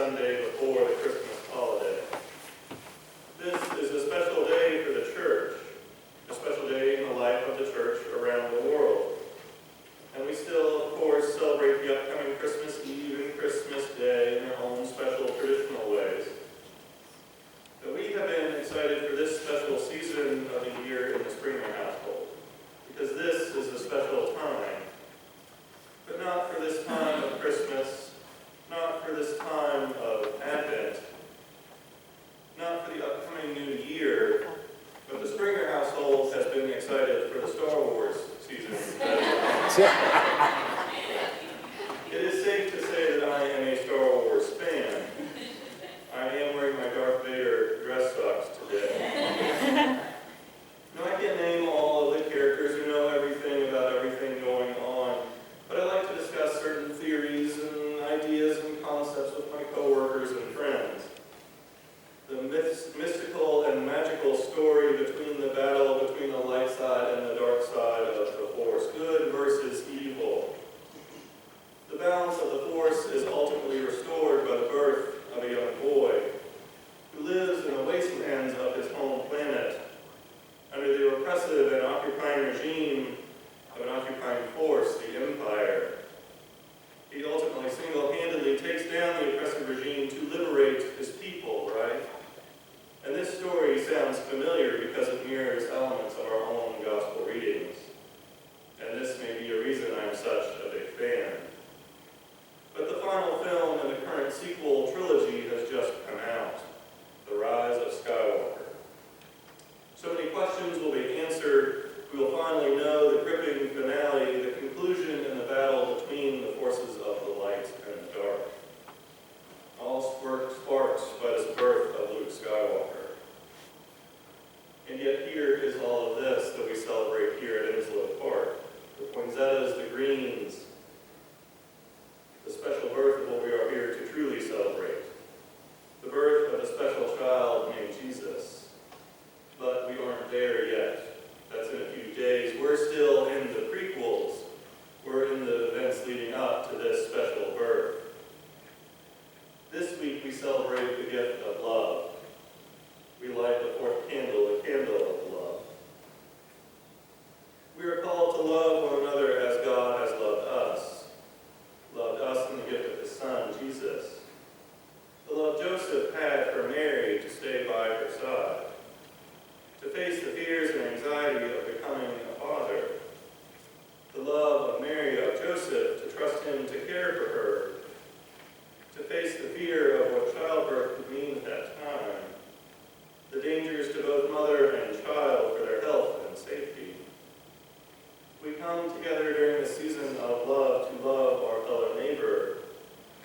Sunday before the Christmas holiday. This is a special day for the church, a special day in the life of the church around the world. And we still, of course, celebrate the upcoming Christmas Eve and Christmas Day in our own special traditional ways. But we have been excited for this special season of the year in the Springer household, because this is a special time. But not for this time of Christmas, not for this time of Advent, not for the upcoming new year, but the Springer household has been excited for the Star Wars season. It is safe to say that I am a Star Wars fan. I am wearing my Darth Vader dress socks today. Now, I can't name all of the characters or know everything about everything going on, but I like to discuss certain theories and ideas and concepts with my coworkers and friends. The mystical and magical story between the battle between the light side and the dark side of the Force, good versus evil. The balance of the Force is ultimately restored by the birth of a young boy who lives in the wastelands of his home planet under the oppressive and occupying regime of an occupying force, the Empire. He ultimately single-handedly takes down the oppressive regime to liberate his people, right? And this story sounds familiar because it mirrors elements of our own gospel readings. And this may be a reason I'm such a big fan. But the final film in the current sequel trilogy has just come out, The Rise of Skywalker. So many questions will be answered. We will finally know the gripping finale, the conclusion in the battle between the forces of the light and the dark. All sparked by this birth of Luke Skywalker. And yet here is all of this that we celebrate here at Winslow Park. The poinsettias, the greens, the special birth of what we are here to truly celebrate. The birth of a special child named Jesus. But we aren't there yet. That's in a few days. We're still in the prequels. We're in the events leading up to this special birth. This week we celebrate the gift of love. We light the fourth candle, the candle of love. We are called to love one another as God has loved us in the gift of his Son, Jesus. The love Joseph had for Mary to stay by her side, to face the fears and anxiety of becoming a father. The love of Mary, of Joseph, to trust him to care for her, to face the fear of what childbirth would mean at that time, the dangers to both mother and child for their health and safety. We come together during the season of love to love our fellow neighbor,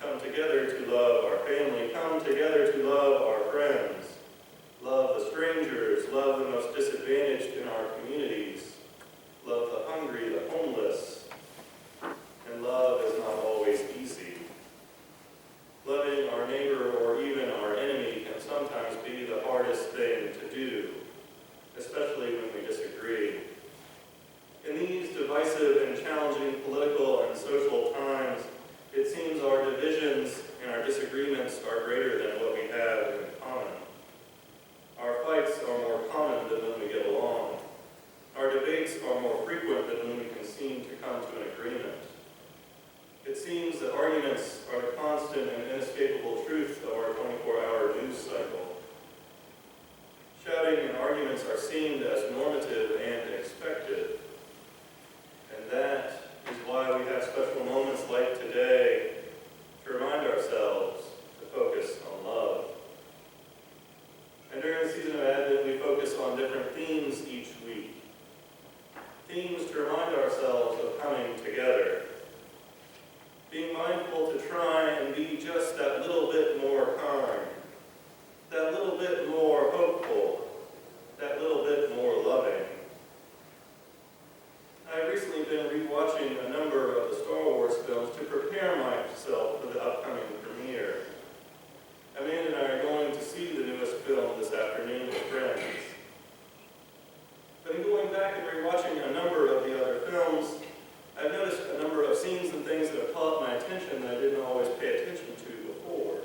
come together to love our family, come together to love our friends, love the strangers, love the most disadvantaged in our communities, love the hungry, the homeless, and love is not always easy. Loving our neighbor or even our enemy can sometimes be the hardest thing to do, especially when we disagree. In these divisive and challenging political and social times, it seems our divisions and our disagreements are greater than what we have in common. Our fights are more common than when we get along. Our debates are more frequent than when we can seem to come to an agreement. It seems that arguments are the constant and inescapable truth of our 24-hour news cycle. Shouting and arguments are seen as normative and expected. And that is why we have special moments like today to remind ourselves to focus on love. And during the season of Advent, we focus on different themes each week. Themes to remind ourselves of coming together. Being mindful to try and be just that little bit more kind, that little bit more hopeful, that little bit more loving. I've recently been rewatching a number of the Star Wars films to prepare myself for the upcoming premiere. Amanda and I are going to see the newest film this afternoon with friends. But in going back and rewatching a number of the other films, I've noticed a number of scenes and things that have caught my attention that I didn't always pay attention to before.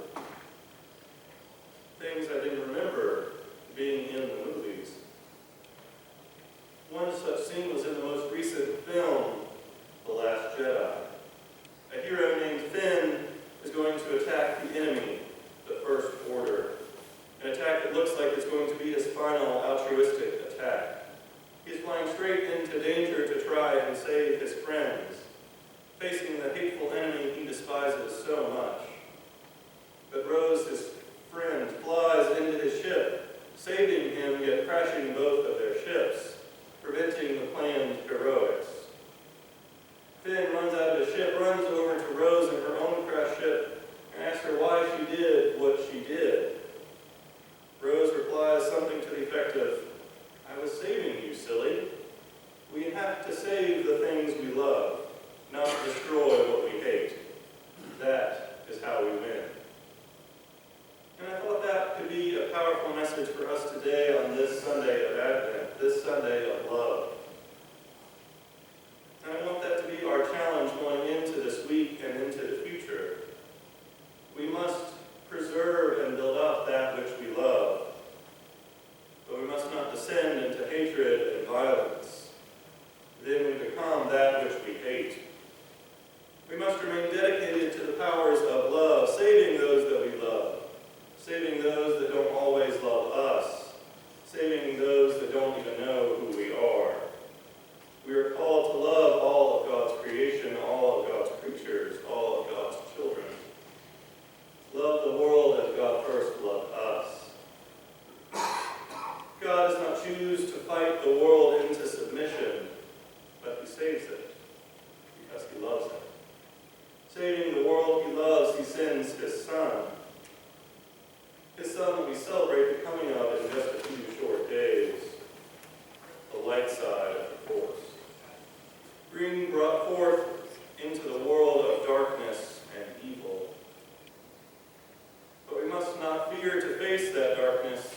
attack the enemy, the first order. An attack that looks like it's going to be his final altruistic attack. He's flying straight into danger to try and save his friends, facing the hateful enemy he despises so much. But Rose, his friend, flies into his ship, saving him yet crashing both of their ships, preventing the planned heroics. Finn runs out of his ship, runs over to Rose in her own crashed ship, and asks her why she did what she did. Rose replies something to the effect of, "I was saving you, silly. We have to save the things we love, not destroy what we hate. That is how we win." And I thought that could be a powerful message for us today on this Sunday of Advent, this Sunday of love. And I want that to be our challenge going into this week and into the future. We must preserve and build up that which we love, but we must not descend into hatred and violence. Then we become that which we hate. We must remain dedicated to the powers of love, saving those that we love, saving those that don't always love us, saving those that don't even know who we are. We are called to love all of God's creation, all of God's creatures, all of God's children. Love the world as God first loved us. God does not choose to fight the world into submission, but he saves it because he loves it. Saving the world he loves, he sends his Son. His Son that we celebrate the coming of in just a few short days. The light side of the force. Being brought forth into the world of darkness and evil. But we must not fear to face that darkness